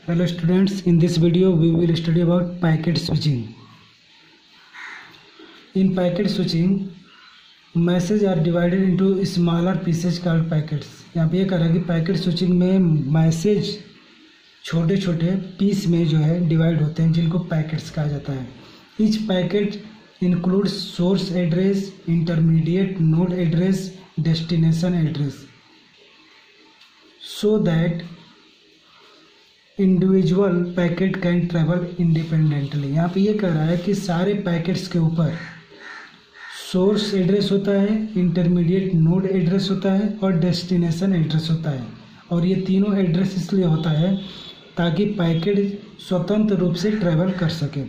Hello students, in this video we will study about packet switching. In packet switching, messages are divided into smaller pieces called packets. यहाँ पे ये कह रहा है कि packet switching में मैसेज छोटे छोटे पीस में जो है डिवाइड होते हैं जिनको पैकेट्स कहा जाता है. Each packet includes source address, intermediate node address, destination address, so that individual packet can travel independently. यहाँ पे ये कह रहा है कि सारे पैकेट्स के ऊपर सोर्स एड्रेस होता है, इंटरमीडिएट नोड एड्रेस होता है और डेस्टिनेशन एड्रेस होता है. और ये तीनों एड्रेस इसलिए होता है ताकि पैकेट स्वतंत्र रूप से ट्रेवल कर सके.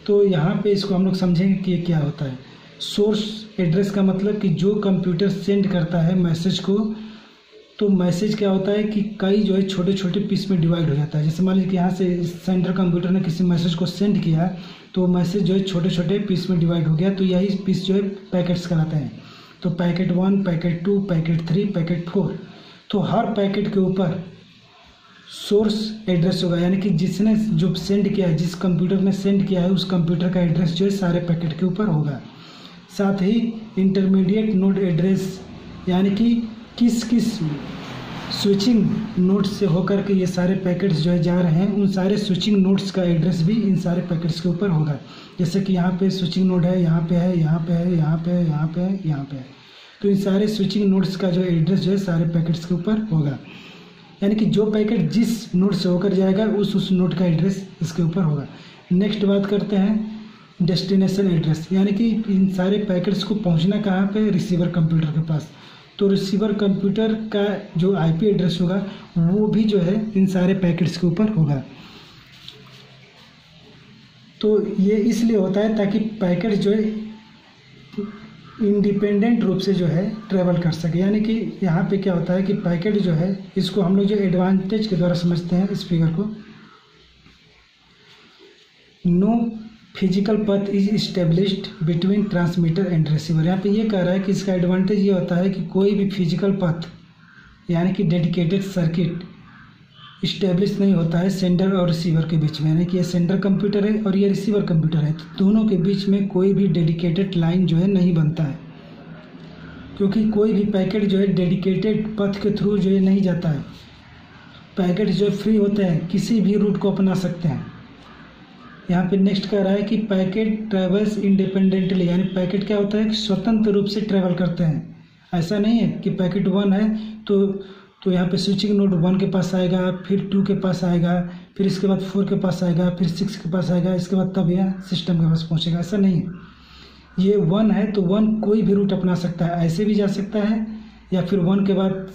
तो यहाँ पे इसको हम लोग समझेंगे कि ये क्या होता है. सोर्स एड्रेस का मतलब कि जो कंप्यूटर सेंड करता है मैसेज को, तो मैसेज क्या होता है कि कई जो है छोटे छोटे पीस में डिवाइड हो जाता है. जैसे मान लीजिए कि यहाँ से सेंटर कंप्यूटर ने किसी मैसेज को सेंड किया तो मैसेज जो है छोटे छोटे पीस में डिवाइड हो गया, तो यही पीस जो है पैकेट्स कहलाते हैं. तो पैकेट 1, पैकेट 2, पैकेट 3, पैकेट 4. तो हर पैकेट के ऊपर सोर्स एड्रेस होगा, यानी कि जिसने जो सेंड किया है, जिस कंप्यूटर ने सेंड किया है उस कंप्यूटर का एड्रेस जो है सारे पैकेट के ऊपर होगा. साथ ही इंटरमीडिएट नोड एड्रेस, यानी कि किस किस स्विचिंग नोड्स से होकर के ये सारे पैकेट्स जो है जा रहे हैं, उन सारे स्विचिंग नोड्स का एड्रेस भी इन सारे पैकेट्स के ऊपर होगा. जैसे कि यहाँ पे स्विचिंग नोड है, यहाँ पे है, यहाँ पे है, यहाँ पे है, यहाँ पे है, यहाँ पे है. तो इन सारे स्विचिंग नोड्स का जो एड्रेस जो है सारे पैकेट्स के ऊपर होगा. यानी कि जो पैकेट जिस नोड से होकर जाएगा उस नोड का एड्रेस इसके ऊपर होगा. नेक्स्ट बात करते हैं डेस्टिनेशन एड्रेस, यानी कि इन सारे पैकेट्स को पहुँचना कहाँ पे, रिसीवर कंप्यूटर के पास. तो रिसीवर कंप्यूटर का जो आईपी एड्रेस होगा वो भी जो है इन सारे पैकेट्स के ऊपर होगा. तो ये इसलिए होता है ताकि पैकेट जो है इंडिपेंडेंट रूप से जो है ट्रेवल कर सके. यानी कि यहाँ पे क्या होता है कि पैकेट जो है, इसको हम लोग जो एडवांटेज के द्वारा समझते हैं इस फिगर को, नो फिजिकल पथ is established between transmitter and receiver. यहाँ पे ये कह रहा है कि इसका एडवांटेज ये होता है कि कोई भी फिजिकल पथ यानी कि डेडिकेटेड सर्किट इस्टेब्लिश नहीं होता है सेंडर और रिसीवर के बीच में. यानी कि ये सेंडर कंप्यूटर है और ये रिसीवर कंप्यूटर है, तो दोनों के बीच में कोई भी डेडिकेटेड लाइन जो है नहीं बनता है, क्योंकि कोई भी पैकेट जो है डेडिकेटेड पथ के थ्रू जो है नहीं जाता है. पैकेट जो फ्री होते हैं, किसी भी रूट को अपना सकते हैं. यहाँ पे नेक्स्ट कह रहा है कि पैकेट ट्रेवल्स इंडिपेंडेंटली, यानी पैकेट क्या होता है कि स्वतंत्र रूप से ट्रेवल करते हैं. ऐसा नहीं है कि पैकेट 1 है तो यहाँ पे स्विचिंग नोड 1 के पास आएगा, फिर 2 के पास आएगा, फिर इसके बाद 4 के पास आएगा, फिर 6 के पास आएगा, इसके बाद तब यह सिस्टम के पास पहुँचेगा. ऐसा नहीं है. ये 1 है तो 1 कोई भी रूट अपना सकता है, ऐसे भी जा सकता है, या फिर 1 के बाद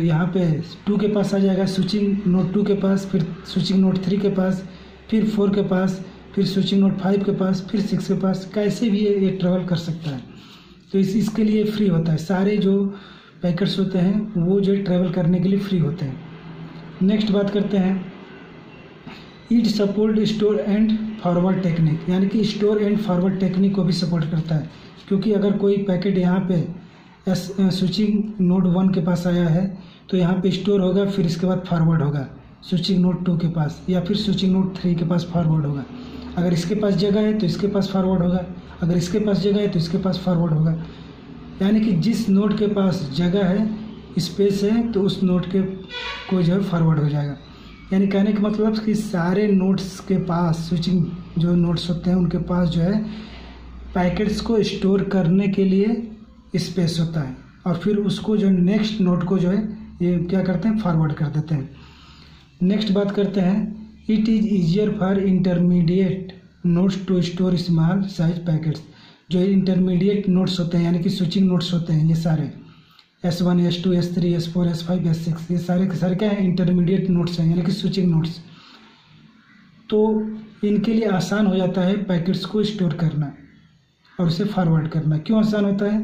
यहाँ पे 2 के पास आ जाएगा, स्विचिंग नोड 2 के पास, फिर स्विचिंग नोड 3 के पास, फिर 4 के पास, फिर स्विचिंग नोड 5 के पास, फिर 6 के पास. कैसे भी ये ट्रेवल कर सकता है. तो इसके लिए फ्री होता है. सारे जो पैकेट्स होते हैं वो जो ट्रेवल करने के लिए फ्री होते हैं. नेक्स्ट बात करते हैं it support store and forward technique, यानी कि स्टोर एंड फॉरवर्ड टेक्निक को भी सपोर्ट करता है. क्योंकि अगर कोई पैकेट यहाँ पे स्विचिंग नोड 1 के पास आया है तो यहाँ पे स्टोर होगा, फिर इसके बाद फॉरवर्ड होगा स्विचिंग नोड 2 के पास, या फिर स्विचिंग नोड 3 के पास फॉरवर्ड होगा. अगर इसके पास जगह है तो इसके पास फॉरवर्ड होगा, अगर इसके पास जगह है तो इसके पास फॉरवर्ड होगा. यानी कि जिस नोड के पास जगह है, स्पेस है, तो उस नोड के को जो है फॉरवर्ड हो जाएगा. यानी कहने का मतलब कि सारे नोड्स के पास, स्विचिंग जो नोड्स होते हैं उनके पास जो है पैकेट्स को स्टोर करने के लिए स्पेस होता है, और फिर उसको जो नेक्स्ट नोड को जो है ये क्या करते हैं, फॉरवर्ड कर देते हैं. नेक्स्ट बात करते हैं it is easier for intermediate nodes to store small size packets. जो इंटरमीडिएट नोड्स होते हैं यानी कि स्विचिंग नोड्स होते हैं, ये सारे S1, S2, S3, S4, S5, S6, ये सारे के सारे क्या है, इंटरमीडिएट नोड्स हैं, यानी कि स्विचिंग नोड्स. तो इनके लिए आसान हो जाता है पैकेट्स को स्टोर करना और उसे फॉरवर्ड करना. क्यों आसान होता है?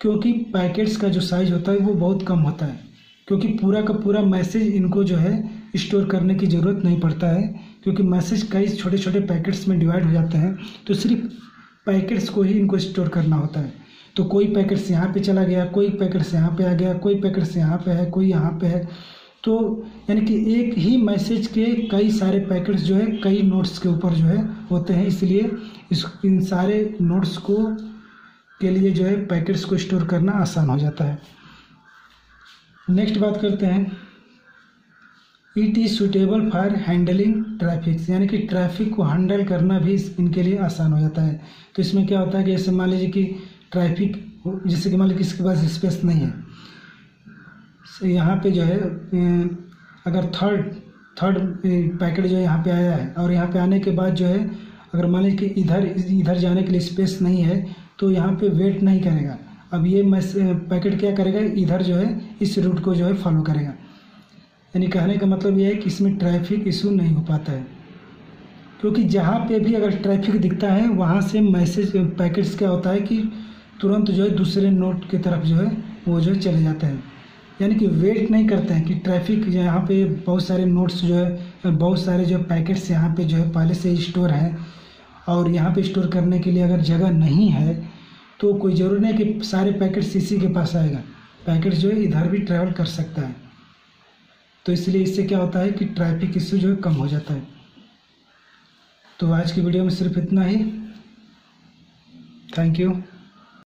क्योंकि पैकेट्स का जो साइज होता है वो बहुत कम होता है, क्योंकि पूरा का पूरा मैसेज इनको जो है स्टोर करने की ज़रूरत नहीं पड़ता है, क्योंकि मैसेज कई छोटे छोटे पैकेट्स में डिवाइड हो जाते हैं. तो सिर्फ पैकेट्स को ही इनको स्टोर करना होता है. तो कोई पैकेट्स यहाँ पे चला गया, कोई पैकेट्स यहाँ पे आ गया, कोई पैकेट्स यहाँ पे है, कोई यहाँ पे है, तो यानी कि एक ही मैसेज के कई सारे पैकेट्स जो है कई नोड्स के ऊपर जो है होते हैं, इसलिए इन सारे नोड्स को के लिए जो है पैकेट्स को स्टोर करना आसान हो जाता है। नेक्स्ट बात करते हैं, it is suitable for handling traffic, यानी कि ट्रैफिक को हैंडल करना भी इनके लिए आसान हो जाता है। तो इसमें क्या होता है कि जैसे मान लीजिए कि ट्रैफिक, जैसे कि मान लीजिए किसके पास स्पेस नहीं है, यहाँ पे जो है अगर थर्ड पैकेट जो है यहाँ पे आया है और यहाँ पे आने के बाद जो है अगर मान लीजिए कि इधर जाने के लिए स्पेस नहीं है तो यहाँ पे वेट नहीं करेगा। अब ये पैकेट क्या करेगा, इधर जो है इस रूट को जो है फॉलो करेगा। यानी कहने का मतलब ये है कि इसमें ट्रैफिक इशू नहीं हो पाता है, क्योंकि जहाँ पे भी अगर ट्रैफिक दिखता है वहाँ से मैसेज पैकेट्स क्या होता है कि तुरंत जो है दूसरे नोड की तरफ जो है वो जो है चले जाते हैं। यानी कि वेट नहीं करते हैं कि ट्रैफिक यहाँ पे बहुत सारे नोट्स जो है बहुत सारे जो पैकेट्स यहाँ पे जो है पहले से स्टोर हैं और यहाँ पे स्टोर करने के लिए अगर जगह नहीं है तो कोई ज़रूरी नहीं कि सारे पैकेट्स इसी के पास आएगा, पैकेट्स जो है इधर भी ट्रैवल कर सकता है। तो इसलिए इससे क्या होता है कि ट्रैफिक इशू जो है कम हो जाता है। तो आज की वीडियो में सिर्फ इतना ही। Thank you.